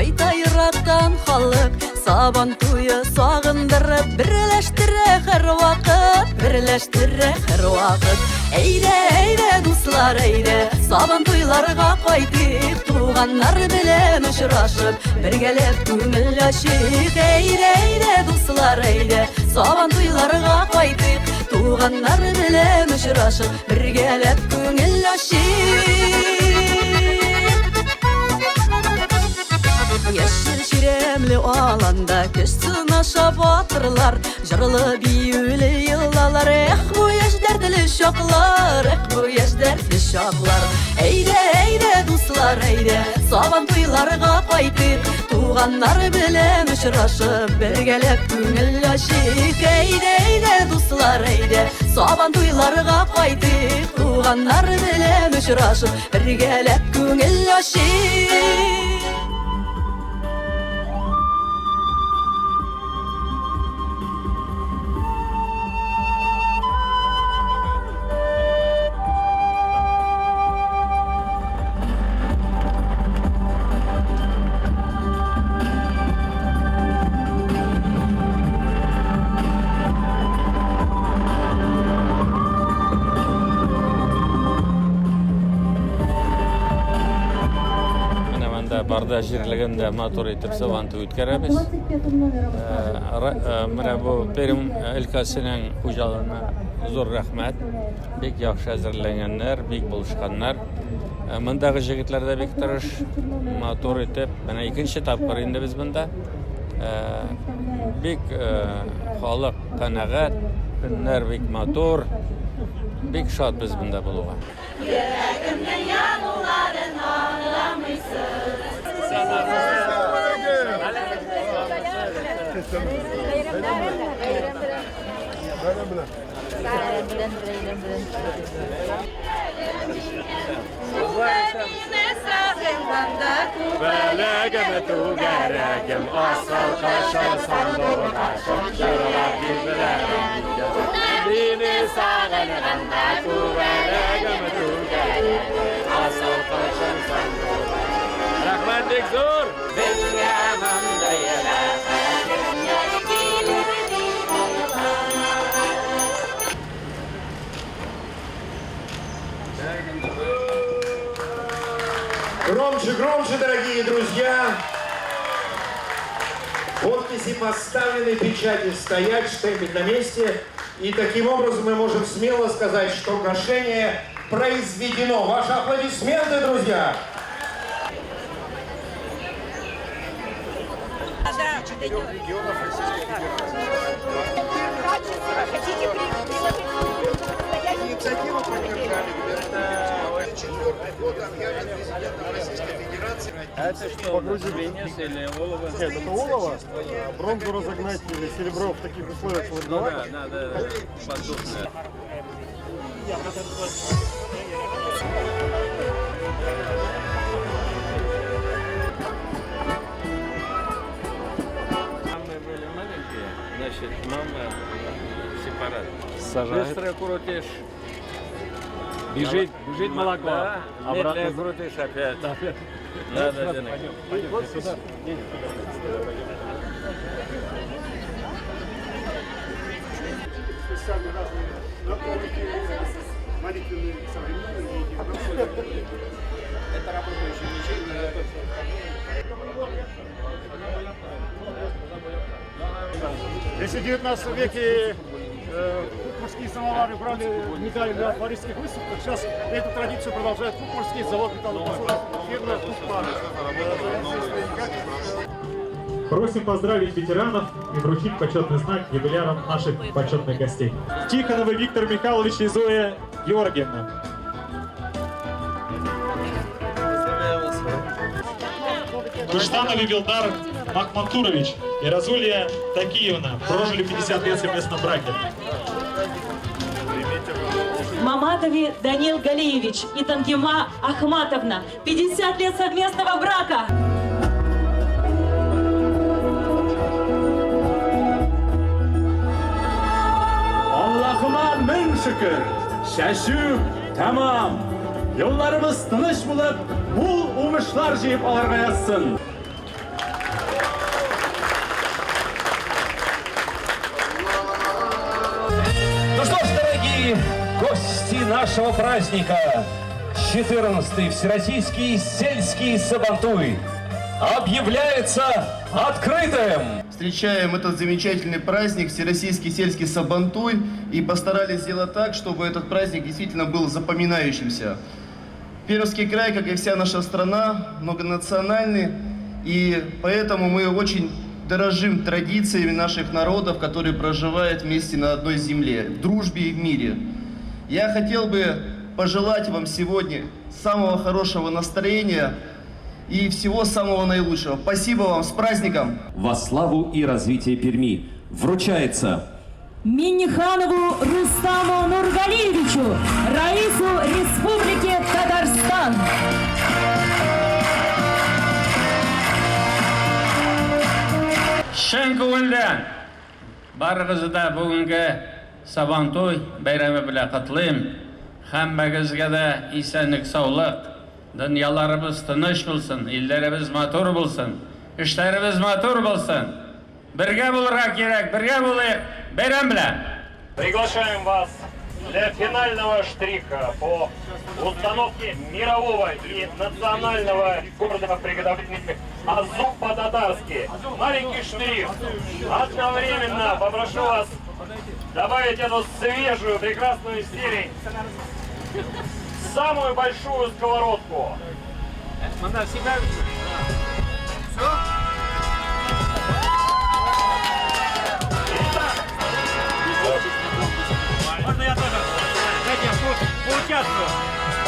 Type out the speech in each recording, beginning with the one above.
Кайта йраттан халык Сабан туйы сагындырып Берләштерә һәр вакыт, берләштерә һәр вакыт. Әйдә, әйдә, дуслар, әйдә, Сабан туйларга кайтыйк, туганнар белән очрашып, бергәләп күңел ачыйк. Әйдә, әйдә, дуслар, әйдә, Сабан туйларга кайтыйк, туганнар белән очрашып, бергәләп күңел ачыйк. Яшел чиремле аланда көч сынаша батырлар, жырлы биюле йыллалар. Эх, бу яшь дәртле чаклар, эх, бу яшь дәртле чаклар. Әйдә, әйдә, дуслар, әйдә, Сабан туйларга кайтыйк, туганнар белән очрашып, бергәләп күңел ачыйк. Әйдә, әйдә, дуслар, әйдә, Сабан туйларга кайтыйк, туганнар белән очрашып, бергәләп күңел ачыйк. Барда җирлегендә матур итеп сабантуй үткәрәбез. Менә бу Пермь өлкәсенең хуҗалыгына зур рәхмәт. Бик яхшы әзерләнгәннәр, бик булышканнар. Мондагы җегетләр дә бик тырыш, матур итеп. Менә икенче тапкыр инде без монда. Бик халык канәгать, көннәр бик матур. Бик шат без монда булуга. Йөрәгемнең януларын аңламыйсың. Belege tugeregem asal kaşar sandoğaşım Şarlar birbirlerim Dini sağlananda tugeregem tugeregem asal kaşar sandoğaşım Rahmetlik zor Bilgemem deyile Громче, громче, дорогие друзья! Подписи поставлены, печати стоять, штемпель на месте. И таким образом мы можем смело сказать, что гашение произведено. Ваши аплодисменты, друзья! Инициативу поддержали год объявлен президентом Российской Федерации. Это что, погружение или олово? Нет, это олово. Бронзу разогнать или серебро в таких условиях сложновато. Да, надо поддушное. Мамы были маленькие, значит, мама сепарат. Сажает. Быстро крутишь. Бежит молоко. Да, медленно крутишь опять. Надо денег. Пойдем сюда. Специально разные наполники, молитвенные современные. Это работающий ячейка. Если в 19 веке кукмурские самовары брали медали на парижских выставках, сейчас эту традицию продолжает Кукмурский завод металлопроцессов фирмы «Кукпар». Просим поздравить ветеранов и вручить почетный знак юбилярам наших почетных гостей. Тихоновы Виктор Михайлович и Зоя Георгиевна. Куштановый Вилдар Махматурович и Разулья Такиевна прожили 50 лет в совместном браке. Маматови Данил Галиевич и Тангима Ахматовна. 50 лет совместного брака. Allah'ıma min şükür. Şaşıp tamam. Yollarımız tınış bulup bul umışlar jiyip alarga yazsın. Ну что ж, дорогие гости нашего праздника, 14-й Всероссийский сельский сабантуй объявляется открытым. Встречаем этот замечательный праздник, Всероссийский сельский сабантуй, и постарались сделать так, чтобы этот праздник действительно был запоминающимся. Пермский край, как и вся наша страна, многонациональный, и поэтому мы очень дорожим традициями наших народов, которые проживают вместе на одной земле, в дружбе и в мире. Я хотел бы пожелать вам сегодня самого хорошего настроения и всего самого наилучшего. Спасибо вам, с праздником! Во славу и развитие Перми вручается Минниханову Рустаму Нургалиевичу, Раису Республики Татарстан. Шын көңілден барығызды да бүгінгі Сабантуй бәйрәме белән котлыйм. Һәммәгезгә дә исәнлек, саулык, дөньяларыбыз тыныч булсын, илләребез матур булсын, эшләребез матур булсын. Бергә булырга кирәк, бергә булыйк. Бәйрәм белән. Приглашаем вас для финального штриха по установке мирового и национального рекорда приготовления азу по-татарски. Маленький штрих. Одновременно попрошу вас добавить эту свежую, прекрасную зелень в самую большую сковородку. Можно я тоже? Дайте я поучаствую.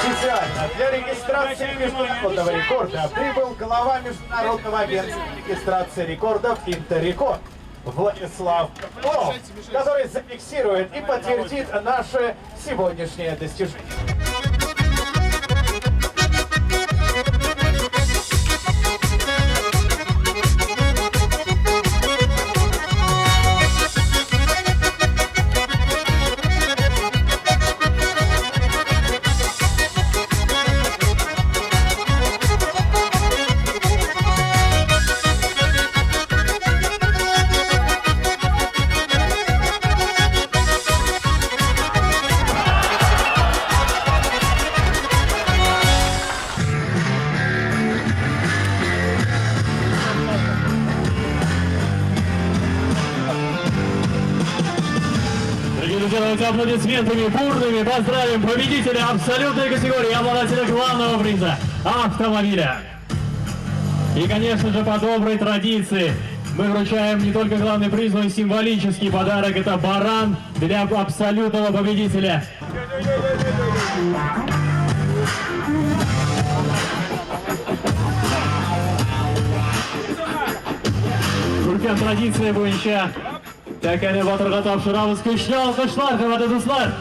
Специально для регистрации международного рекорда прибыл глава Международного агентства регистрации рекордов Интеррекорд Владислав Лов, который зафиксирует и подтвердит наше сегодняшнее достижение. Давайте аплодисментами бурными поздравим победителя абсолютной категории, обладателя главного приза автомобиля. И, конечно же, по доброй традиции мы вручаем не только главный приз, но и символический подарок. Это баран для абсолютного победителя. Үлкен традиция бойынша тәкәне батырға тапшырамыз. Көчле алкышлар, кымбатты дуслар.